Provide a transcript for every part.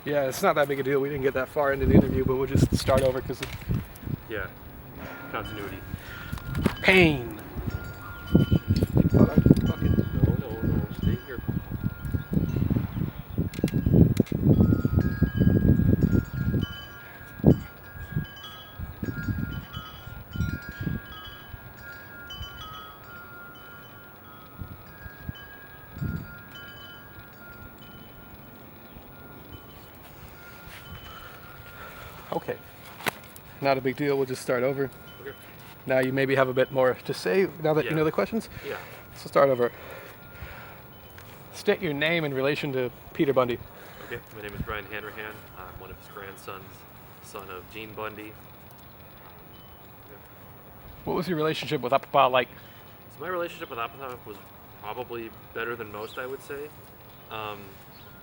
Yeah, it's not that big a deal. We didn't get that far into the interview, but we'll just start over because Yeah, continuity. pain. Thought I'd fucking. No, stay here. Okay. Not a big deal. We'll just start over. Okay. Now you maybe have a bit more to say now that you Yeah. know the questions. Yeah. So start over. State your name in relation to Peter Bundy. Okay. My name is Brian Hanrahan. I'm one of his grandsons, son of Gene Bundy. What was your relationship with Apapa like? So my relationship with Apatow was probably better than most, I would say. I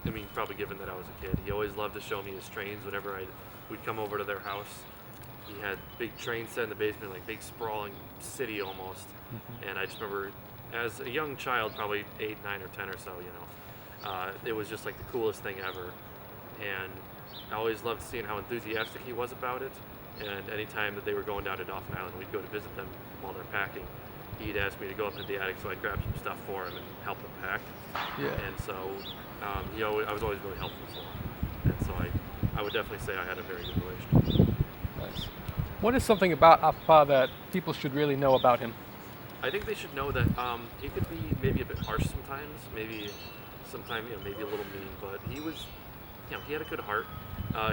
mean, probably given that I was a kid. He always loved to show me his trains whenever we'd come over to their house. He had big train set in the basement, like big sprawling city almost. And I just remember, as a young child, probably 8, 9, or 10 or so, it was just like the coolest thing ever. And I always loved seeing how enthusiastic he was about it. And anytime that they were going down to Dauphin Island, we'd go to visit them while they're packing. He'd ask me to go up into the attic so I'd grab some stuff for him and help him pack. Yeah. And so I was always really helpful for him. And so I would definitely say I had a very good relationship. Nice. What is something about Apapa that people should really know about him? I think they should know that he could be maybe a bit harsh sometimes, maybe maybe a little mean, but he had a good heart.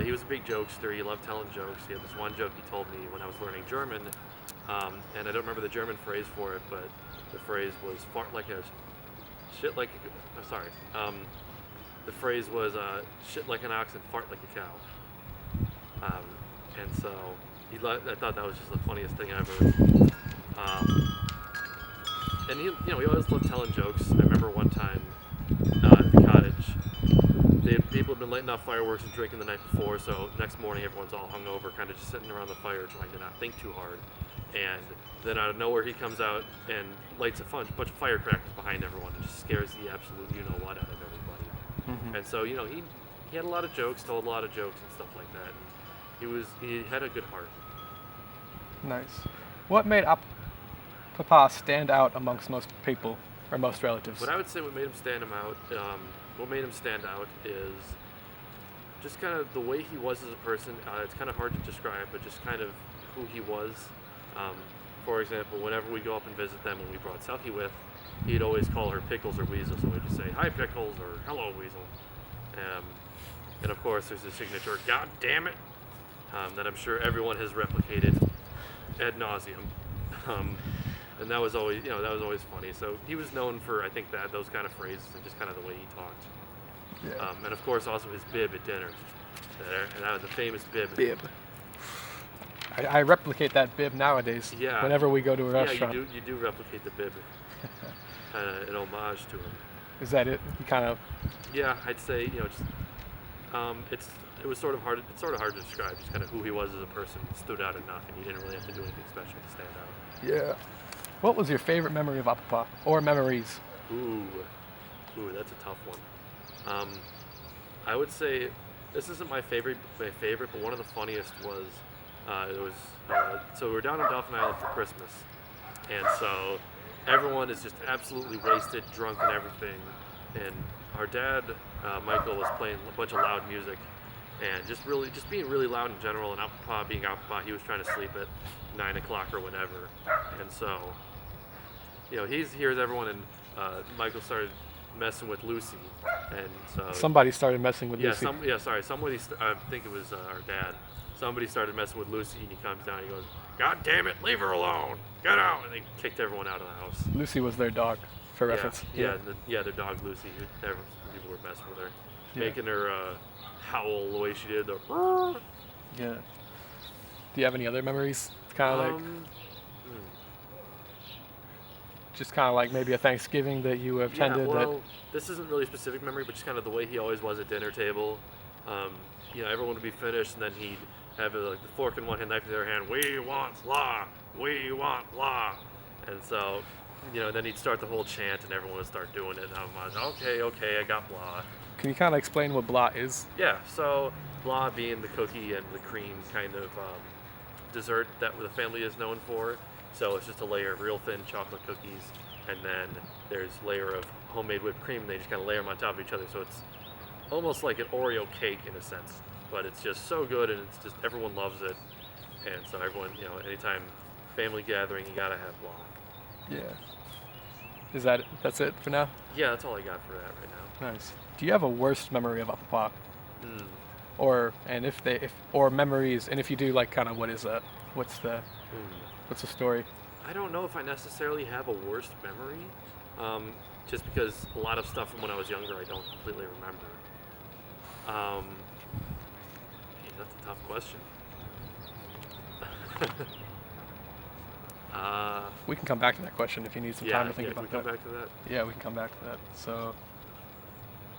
He was a big jokester. He loved telling jokes. He had this one joke he told me when I was learning German, and I don't remember the German phrase for it, but the phrase was fart like a shit like a, sorry. The phrase was shit like an ox and fart like a cow. And so I thought that was just the funniest thing ever. And he always loved telling jokes. I remember one time at the cottage, people had been lighting off fireworks and drinking the night before, so next morning everyone's all hungover, kind of just sitting around the fire trying to not think too hard. And then out of nowhere he comes out and lights a bunch of firecrackers behind everyone and just scares the absolute you-know-what out of everybody. And so, he had a lot of jokes, told a lot of jokes and stuff like that. And he had a good heart. Nice. What made Apapa stand out amongst most people or most relatives? What I would say what made him stand out is just kind of the way he was as a person. It's kind of hard to describe, but just kind of who he was. For example, whenever we go up and visit them and we brought Selkie with, he'd always call her Pickles or Weasel, so we'd just say, "Hi Pickles," or "Hello Weasel." And of course there's his signature, "God damn it," that I'm sure everyone has replicated ad nauseum. And that was always funny. So he was known for, I think, those kind of phrases and just kind of the way he talked. Yeah. And of course also his bib at dinner. And that was the famous bib. Bib. I replicate that bib nowadays. Yeah. Whenever we go to a restaurant. Yeah, you do replicate the bib. Kind of an homage to him. Is that it? You kind of. Yeah, I'd say it was sort of hard. It's sort of hard to describe. Just kind of who he was as a person stood out enough, and you didn't really have to do anything special to stand out. Yeah. What was your favorite memory of Apapa or memories? Ooh, that's a tough one. I would say this isn't my favorite, but one of the funniest was so we were down on Dauphin Island for Christmas, and so everyone is just absolutely wasted, drunk, and everything. And our dad, Michael, was playing a bunch of loud music, and just being really loud in general. And Apapa being Apapa, he was trying to sleep at 9 o'clock or whatever, and so he hears everyone, and Michael started messing with Lucy, and so Somebody started messing with Lucy. Somebody. I think it was our dad. Somebody started messing with Lucy, and he comes down and he goes, "God damn it, leave her alone! Get out!" And they kicked everyone out of the house. Lucy was their dog, for reference. Their dog Lucy. People were messing with her, making her howl the way she did. Yeah. Do you have any other memories? Kind of just kind of like maybe a Thanksgiving that you attended. This isn't really a specific memory, but just kind of the way he always was at dinner table. Everyone would be finished, and then he'd have the fork in one hand, knife in the other hand. "We want law. We want law." And so, then he'd start the whole chant, and everyone would start doing it. And I'm like, okay, I got blah. Can you kind of explain what blah is? Yeah, so blah being the cookie and the cream kind of dessert that the family is known for. So it's just a layer of real thin chocolate cookies, and then there's a layer of homemade whipped cream, and they just kind of layer them on top of each other. So it's almost like an Oreo cake in a sense, but it's just so good, and it's just everyone loves it, and so everyone, anytime family gathering, you gotta have blah. Yeah. That's it for now? Yeah, that's all I got for that right now. Nice. Do you have a worst memory of Apapa? Hmm. Or memories, and if you do, like, kind of what is that? What's the story? I don't know if I necessarily have a worst memory, just because a lot of stuff from when I was younger I don't completely remember. Geez, that's a tough question. We can come back to that question if you need some time to think can we about come that. back to that? Yeah, we can come back to that. So,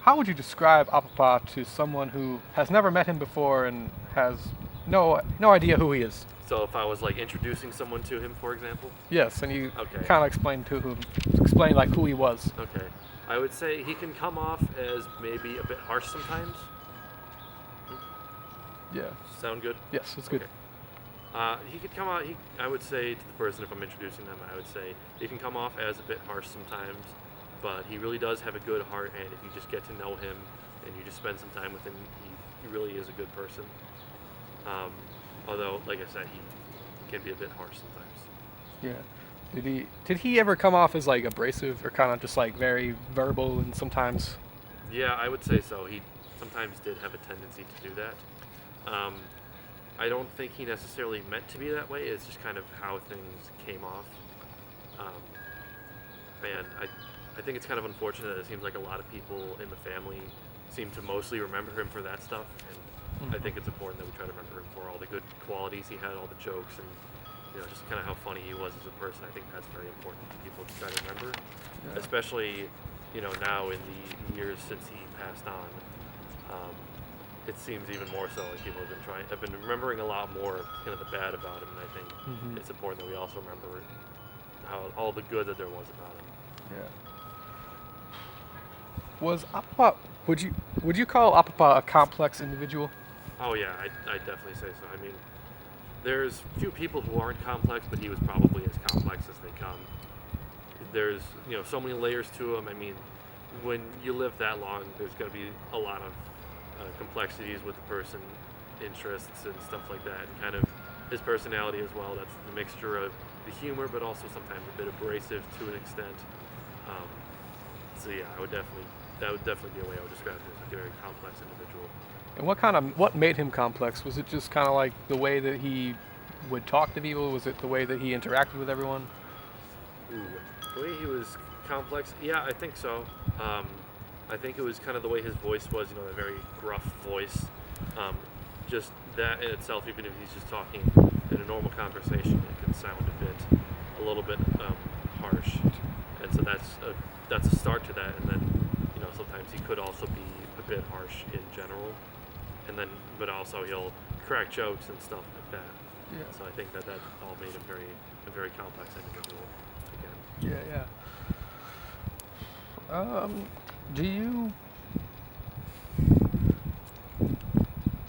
how would you describe Apapa to someone who has never met him before and has no idea who he is? So if I was like introducing someone to him, for example. Yes, and you Okay. kind of explain like who he was. Okay. I would say he can come off as maybe a bit harsh sometimes. Yeah. Sound good? Yes, it's good. Okay. He could come out. I would say to the person, if I'm introducing them, I would say he can come off as a bit harsh sometimes, but he really does have a good heart. And if you just get to know him and you just spend some time with him, he really is a good person. Although, like I said, he can be a bit harsh sometimes. Yeah. Did he ever come off as like abrasive or kind of just like very verbal and sometimes? Yeah, I would say so. He sometimes did have a tendency to do that. I don't think he necessarily meant to be that way. It's just kind of how things came off. And I think it's kind of unfortunate that it seems like a lot of people in the family seem to mostly remember him for that stuff. And I think it's important that we try to remember him for all the good qualities he had, all the jokes, and just kind of how funny he was as a person. I think that's very important for people to try to remember, especially now in the years since he passed on. It seems even more so like people have been remembering a lot more kind of the bad about him, and I think it's important that we also remember all the good that there was about him. Yeah. Was Apapa? Would you call Apapa a complex individual? Oh yeah, I definitely say so. I mean, there's few people who aren't complex, but he was probably as complex as they come. There's so many layers to him. I mean, when you live that long, there's going to be a lot of complexities with the person, interests and stuff like that, and kind of his personality as well. That's the mixture of the humor, but also sometimes a bit abrasive to an extent. So yeah, that would definitely be a way I would describe him as a very complex individual. And what made him complex? Was it just kind of like the way that he would talk to people? Was it the way that he interacted with everyone? Ooh, the way he was complex, yeah, I think so. I think it was kind of the way his voice was, a very gruff voice. Just that in itself, even if he's just talking in a normal conversation, it can sound a little bit harsh. And so that's a start to that. And then, sometimes he could also be a bit harsh in general. And then, but also he'll crack jokes and stuff like that. Yeah. So I think that all made him a very complex individual. Again. Yeah.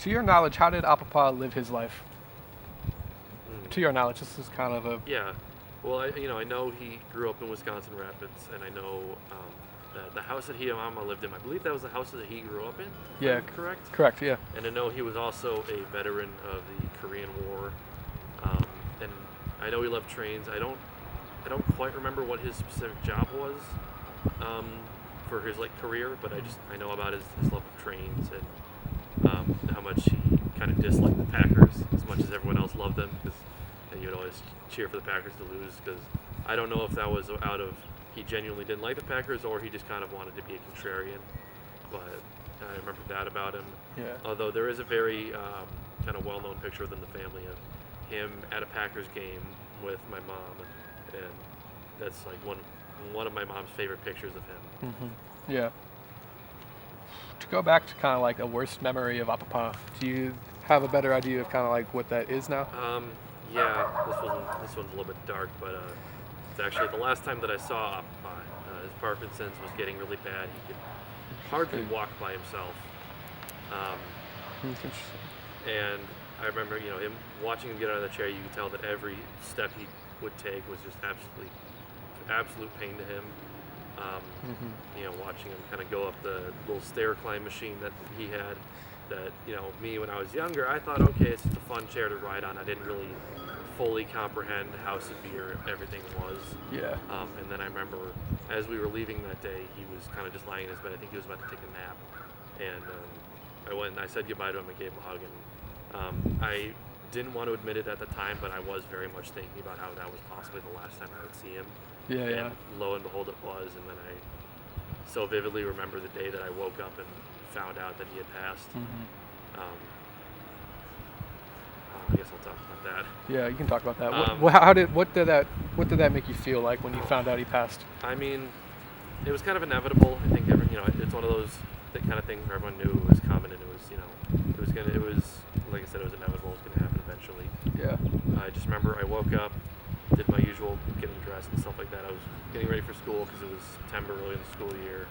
To your knowledge, how did Apapa live his life? To your knowledge, this is kind of a... Yeah. Well, I know he grew up in Wisconsin Rapids, and I know the house that he and Mama lived in, I believe that was the house that he grew up in. Yeah. Correct? Correct, yeah. And I know he was also a veteran of the Korean War. And I know he loved trains. I don't quite remember what his specific job was for his career, but I know about his love of trains and how much he kind of disliked the Packers as much as everyone else loved them, because you'd always cheer for the Packers to lose. Because I don't know if that was out of he genuinely didn't like the Packers or he just kind of wanted to be a contrarian. But I remember that about him. Yeah. Although there is a very kind of well-known picture within the family of him at a Packers game with my mom, and that's one of my mom's favorite pictures of him. Yeah. To go back to kind of like a worst memory of Apapa, do you have a better idea of kind of like what that is now? Yeah, this one's a little bit dark, but it's actually the last time that I saw Apapa. His Parkinson's was getting really bad. He could hardly walked by himself. That's interesting. And I remember, him watching him get out of the chair. You could tell that every step he would take was just absolute pain to him. Watching him kind of go up the little stair climb machine that he had. That me when I was younger, I thought, okay, it's just a fun chair to ride on. I didn't really fully comprehend how severe everything was. Yeah. And then I remember as we were leaving that day, he was kind of just lying in his bed. I think he was about to take a nap, and I went and I said goodbye to him. I gave him a hug, and I didn't want to admit it at the time, but I was very much thinking about how that was possibly the last time I would see him. Yeah. And lo and behold, it was. And then I so vividly remember the day that I woke up and found out that he had passed. I guess I'll talk about that. Yeah, you can talk about that. What did that make you feel like when you found out he passed? I mean, it was kind of inevitable. I think it's one of those kind of things where everyone knew it was coming, and it was like I said, it was inevitable. It was gonna happen eventually. Yeah. I just remember I woke up, did my usual getting dressed and stuff like that. I was getting ready for school because it was September, early in the school year.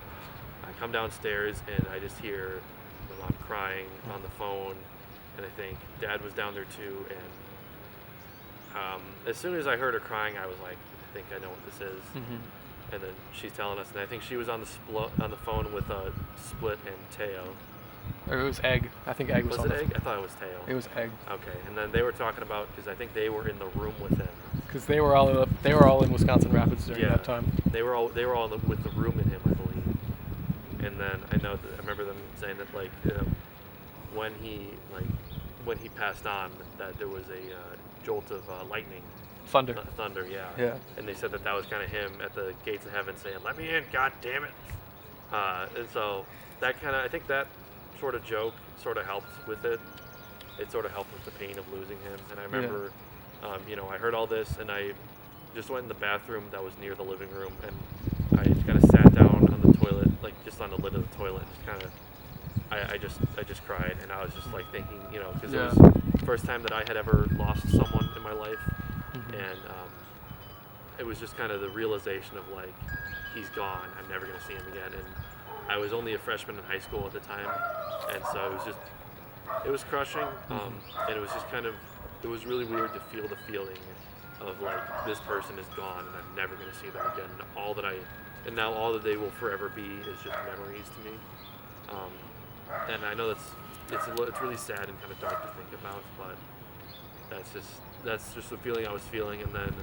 I come downstairs and I just hear my mom crying on the phone, and I think Dad was down there too. And as soon as I heard her crying, I was like, I think I know what this is. And then she's telling us, and I think she was on the phone with Split and Teo. Or it was Egg. I think Egg was on it Egg? I thought it was Teo. It was Egg. Okay, and then they were talking about, because I think they were in the room with him. Because they were all in Wisconsin Rapids during that time. They were all with the room in him, I believe. And then I remember them saying that when he passed on, that there was a jolt of lightning. Thunder. Thunder, yeah. Yeah. And they said that was kind of him at the gates of heaven saying, "Let me in, God damn it!" And so that I think that sort of joke sort of helped with it. It sort of helped with the pain of losing him. And I remember, I heard all this, and I just went in the bathroom that was near the living room, and I just kind of sat down on the toilet, like just on the lid of the toilet, and just kind of. I just cried, and I was just like thinking, because it was the first time that I had ever lost someone in my life. And it was just kind of the realization of like, he's gone, I'm never going to see him again. And I was only a freshman in high school at the time, and so it was crushing. And it was just it was really weird to feel the feeling of like, this person is gone and I'm never going to see them again. And now all that they will forever be is just memories to me. And I know it's really sad and kind of dark to think about, but that's just the feeling I was feeling. And then